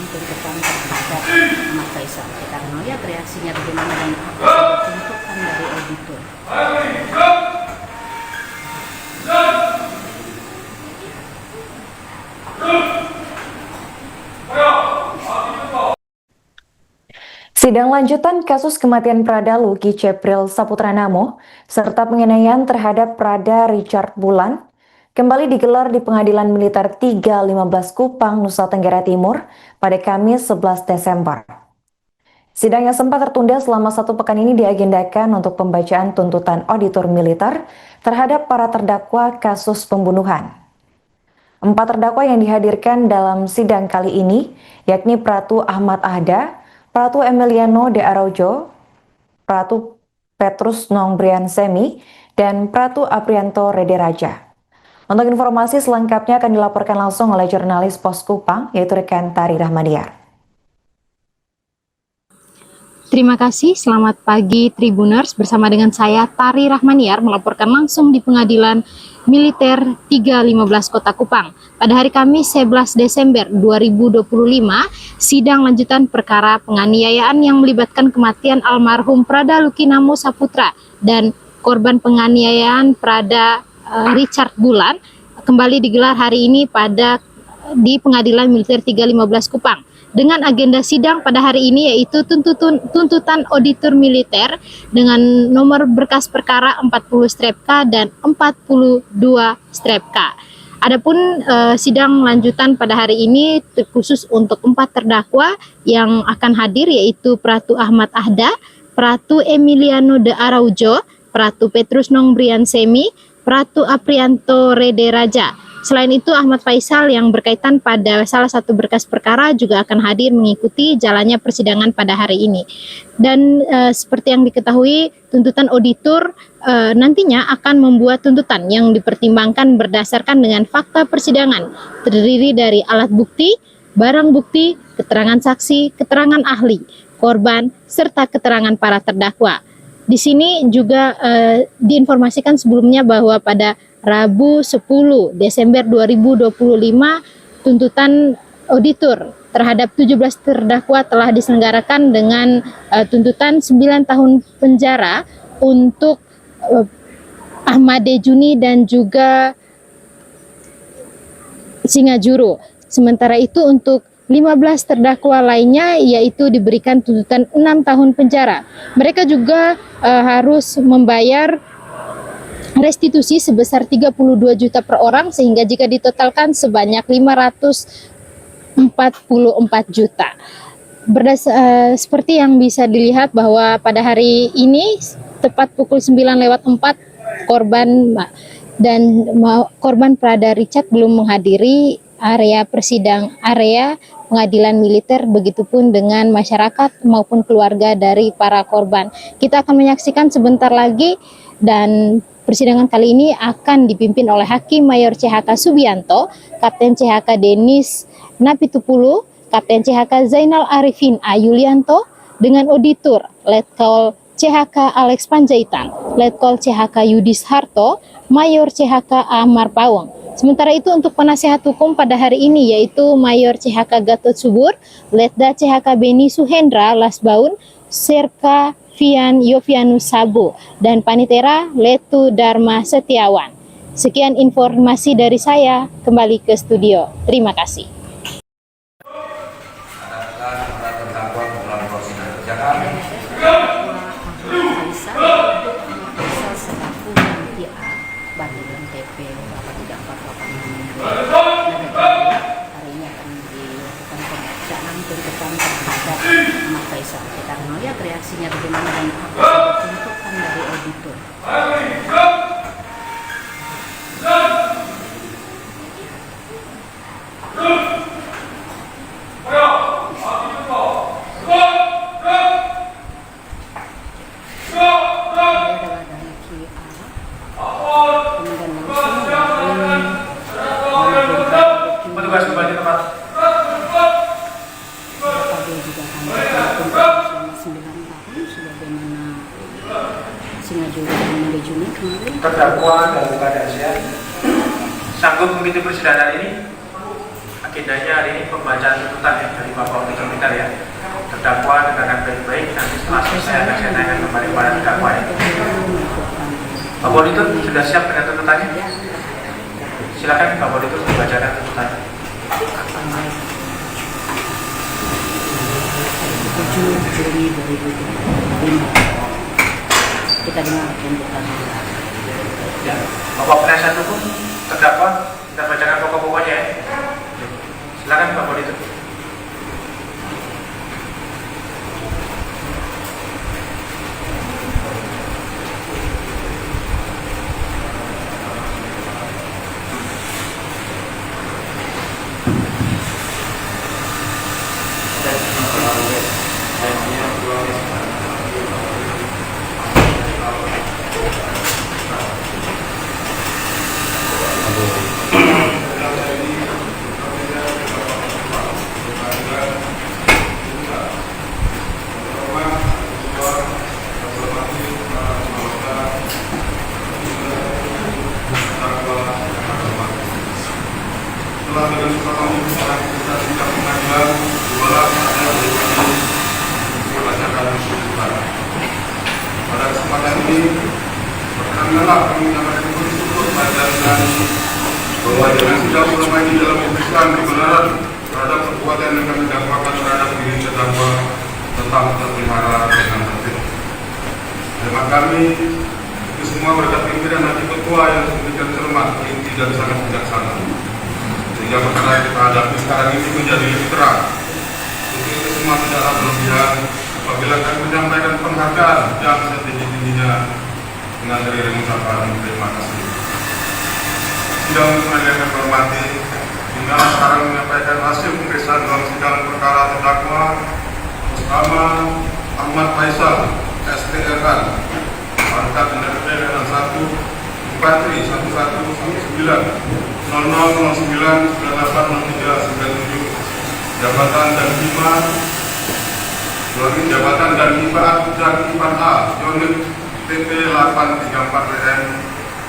tuntutan terhadap Ahmad Faisal. Kita akan melihat reaksinya bagaimana dan apa tuntutan dari auditor. Sidang lanjutan kasus kematian Prada Luki Cepril Saputra Namo serta penganiayaan terhadap Prada Richard Bulan kembali digelar di Pengadilan Militer 315 Kupang, Nusa Tenggara Timur pada Kamis 11 Desember. Sidang yang sempat tertunda selama 1 pekan ini diagendakan untuk pembacaan tuntutan auditor militer terhadap para terdakwa kasus pembunuhan. 4 terdakwa yang dihadirkan dalam sidang kali ini yakni Pratu Ahmad Ahda, Pratu Emiliano de Araujo, Pratu Petrus Nongbrian Semi, dan Pratu Aprianto Rede Raja. Untuk informasi selengkapnya akan dilaporkan langsung oleh jurnalis Pos Kupang, yaitu rekan Tari Rahmaniar. Terima kasih, selamat pagi Tribuners, bersama dengan saya Tari Rahmaniar melaporkan langsung di Pengadilan Militer 315 Kota Kupang. Pada hari Kamis 11 Desember 2025, sidang lanjutan perkara penganiayaan yang melibatkan kematian almarhum Prada Luki Namo Saputra dan korban penganiayaan Prada Richard Bulan kembali digelar hari ini di Pengadilan Militer 315 Kupang. Dengan agenda sidang pada hari ini yaitu tuntutan auditor militer dengan nomor berkas perkara 40-K dan 42-K. Adapun sidang lanjutan pada hari ini khusus untuk 4 terdakwa yang akan hadir yaitu Pratu Ahmad Ahda, Pratu Emiliano de Araujo, Pratu Petrus Nongbrian Semi, Pratu Aprianto Rede Raja. Selain itu, Ahmad Faisal yang berkaitan pada salah satu berkas perkara juga akan hadir mengikuti jalannya persidangan pada hari ini. Dan seperti yang diketahui, tuntutan auditor nantinya akan membuat tuntutan yang dipertimbangkan berdasarkan dengan fakta persidangan, terdiri dari alat bukti, barang bukti, keterangan saksi, keterangan ahli, korban, serta keterangan para terdakwa. Di sini juga diinformasikan sebelumnya bahwa pada Rabu 10 Desember 2025, tuntutan auditor terhadap 17 terdakwa telah diselenggarakan dengan tuntutan 9 tahun penjara untuk Ahmad Dejuni dan juga Singajuru. Sementara itu untuk 15 terdakwa lainnya yaitu diberikan tuntutan 6 tahun penjara. Mereka juga harus membayar restitusi sebesar 32 juta per orang sehingga jika ditotalkan sebanyak 544 juta. Seperti yang bisa dilihat bahwa pada hari ini tepat pukul 9:04 korban Prada Richard belum menghadiri area pengadilan militer, begitupun dengan masyarakat maupun keluarga dari para korban. Kita akan menyaksikan sebentar lagi dan persidangan kali ini akan dipimpin oleh Hakim Mayor CHK Subianto, Kapten CHK Denis Napitupulu, Kapten CHK Zainal Arifin Ayulianto, dengan auditor Letkol CHK Alex Panjaitan, Letkol CHK Yudis Harto, Mayor CHK Amar Pawang. Sementara itu untuk penasehat hukum pada hari ini yaitu Mayor CHK Gatot Subur, Letda CHK Beni Suhendra Lasbaun, Serka Fian Yovianus Sabo, dan Panitera Letu Dharma Setiawan. Sekian informasi dari saya, kembali ke studio. Terima kasih. Tuntutan terhadap Ahmad Faisal. Kita akan melihat reaksinya bagaimana dan apa tuntutan dari auditor. Petugas kembali tempat. Juga akan selama 9 tahun sebagaimana Singajuru dan Dejuni kemarin. Terdakwa dalam keadaan sehat sanggup mengikuti persidangan ini? Oke. agendanya hari ini pembacaan tuntutan ya dari Bapak Wakil Militer ya. Terdakwa dengarkan baik-baik, nanti setelah selesai akan saya tanyakan kembali kepada terdakwa ya. Bapak Auditor sudah siap dengan tuntutannya? Silakan Bapak Auditor membacakan tuntutannya. 7 Juni 2025. Kita dengar tuntutan. Ya, Bapak penasihat hukum terdakwa, kita bacakan pokok-pokoknya ya. Silakan Bapak Auditor. Setelah dengan kesepakatan kita sidang pengadilan dimana ada berbagai membacakan tuntutan. Pada kesempatan ini perkenanlah kami menyampaikan bersyukur pada dan bahwa dengan sidang selama ini dalam memberikan kebenaran terhadap perbuatan yang kami dakwakan terhadap diri terdakwa tetap terpelihara dengan tertib. Terima kami itu semua berkat pimpinan Hakim Ketua yang demikian cermat, inti dan sangat bijaksana. Sehingga perkara yang kita hadapi sekarang ini menjadi lebih terang. Untuk itu semua tidaklah berlebihan apabila kami menyampaikan penghargaan yang setinggi-tingginya dengan dari mengucapkan terima kasih. Sidang pengadilan yang hormati, tinggal sekarang menyampaikan hasil pemeriksaan dalam sidang perkara terdakwa pertama Ahmad Faisal STRK Pangkat Kendaraan 1 Infanteri 1119 0009980397 jabatan dan hibah dan IPAN A unit TP 834 PM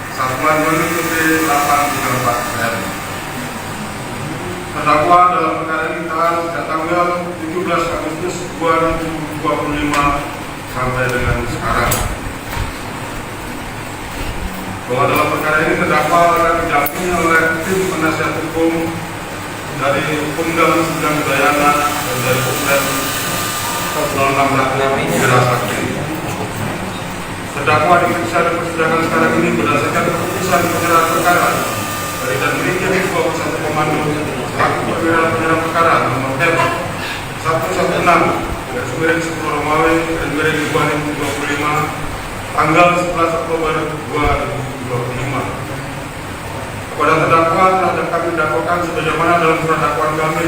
satuan unit TP 834 PM. Terdakwa dalam perkara ini ditahan sejak tanggal 17 Agustus 2025 sampai dengan sekarang. Bahwa dalam perkara ini terdakwa akan didampingi oleh tim penasihat hukum dari Penggal Sidang Udayana dan dari Penggal 06 Bela Sakti. Terdakwa diperiksa di persidangan sekarang ini berdasarkan keputusan penyerahan perkara dari dan Brigjen Ketua Satu Komando selaku perwira penyerahan perkara nomor M 116 garis 10 Romawi garis 2025 tanggal 11 Oktober 2025. Kepada terdakwa terhadap kami dakwakan sebagaimana dalam surat dakwaan kami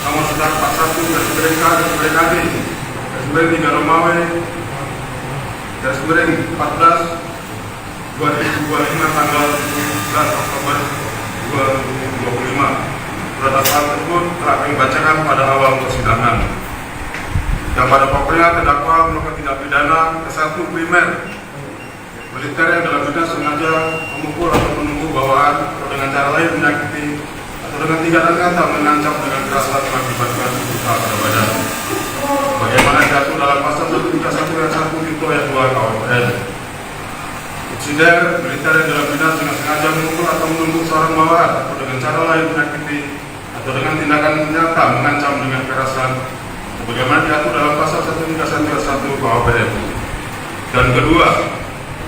nomor 41 garis KD garis 3 Romawi garis 14 2025 tanggal 11 Oktober 2025. Surat dakwaan tersebut telah kami bacakan pada awal persidangan. Yang pada pokoknya terdakwa melakukan tindak pidana ke-1 primer militer yang dalam bidang sengaja memukul atau menunggu bawaan atau dengan cara lain menyakiti atau dengan tindakan kata mengancam dengan kekerasan mengakibatkan luka pada badan. Bagaimana diatur dalam pasal 131 ayat 1 Junto ayat 2 KUHP. Subsidiar militer yang dalam bidang dengan sengaja memukul atau menunggu seorang bawaan atau dengan cara lain menyakiti atau dengan tindakan nyata mengancam dengan kekerasan bagaimana diatur dalam pasal 131 ayat 1 KUHP. Dan kedua,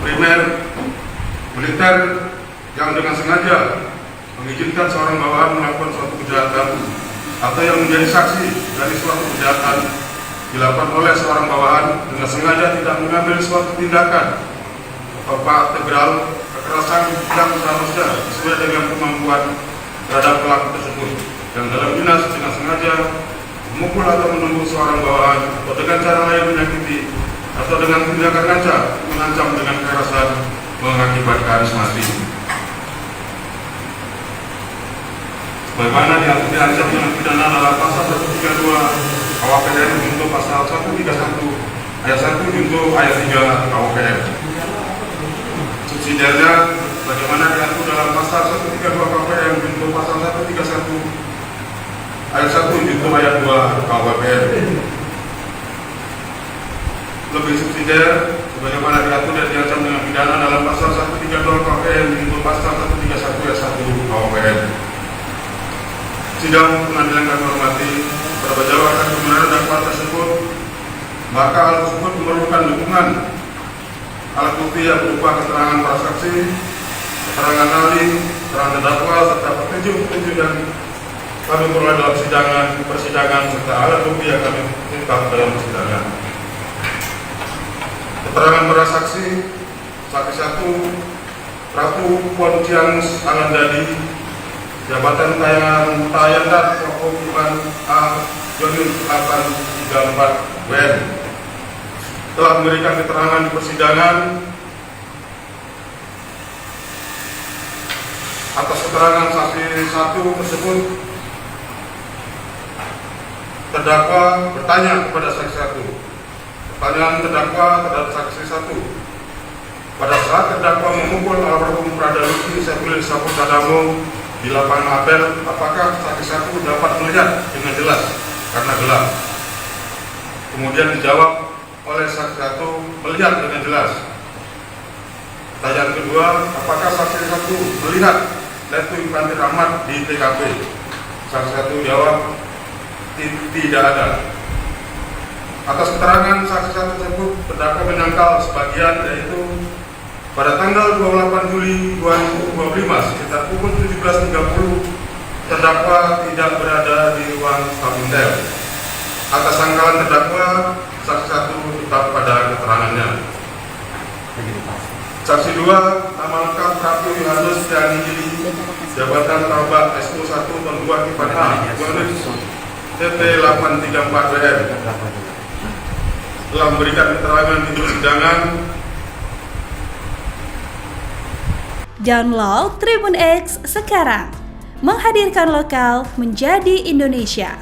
primer militer yang dengan sengaja mengizinkan seorang bawahan melakukan suatu kejahatan atau yang menjadi saksi dari suatu kejahatan dilakukan oleh seorang bawahan dengan sengaja tidak mengambil suatu tindakan atau integral kekerasan yang seharusnya sesuai dengan kemampuan terhadap pelaku tersebut yang dalam dinas dengan sengaja memukul atau menunggu seorang bawahan atau dengan cara lain menyakiti atau dengan tindakan mengancam dengan kekerasan mengakibatkan mati. Bagaimana diatur diancam dengan pidana dalam pasal 132 KUHP junto pasal 131 ayat 1 junto ayat 3 KUHP. Subsidiarnya bagaimana diatur dalam pasal 132 KUHP junto pasal 131 ayat 1 junto ayat 2 KUHP. Lebih subsidiar sebagaimana diatur dan diancam dengan pidana dalam pasal 132 KPN junto pasal 131 ayat 1 KUHP. Sidang pengadilan kami hormati, pada berdasarkan kebenaran dakwaan tersebut, maka hal tersebut memerlukan dukungan alat bukti yang berupa keterangan para saksi, keterangan ahli, keterangan terdakwa, serta petunjuk-petunjuk yang kami peroleh dalam persidangan serta alat bukti yang kami ungkap dalam persidangan. Keterangan para saksi, saksi 1, Ratu Pontianus Anandadi, jabatan Tayandan Kehukuman A Unit 834 WN, telah memberikan keterangan di persidangan atas keterangan saksi 1 tersebut. Terdakwa bertanya kepada saksi 1. Pertanyaan terdakwa terhadap saksi 1. Pada saat terdakwa memukul almarhum Prada Luki Cepril Saputranamo di lapangan apel, apakah saksi 1 dapat melihat dengan jelas karena gelap? Kemudian dijawab oleh saksi 1 melihat dengan jelas. Pertanyaan kedua, apakah saksi 1 melihat Letu Infantil Ahmad di TKP? Saksi 1 jawab tidak ada. Atas keterangan saksi 1 tersebut, terdakwa menyangkal sebagian, yaitu pada tanggal 28 Juli 2025 sekitar pukul 17.30 terdakwa tidak berada di ruang Kabintel. Atas sangkalan terdakwa, saksi 1 tetap pada keterangannya. Saksi 2, nama lengkap Ratu Yohannes Tiani Gili, jabatan Kabak SO 1 tahun 2 Kipan A, unit TP 834 WM, telah memberikan keterangan di persidangan. Download Tribun X sekarang, menghadirkan lokal menjadi Indonesia.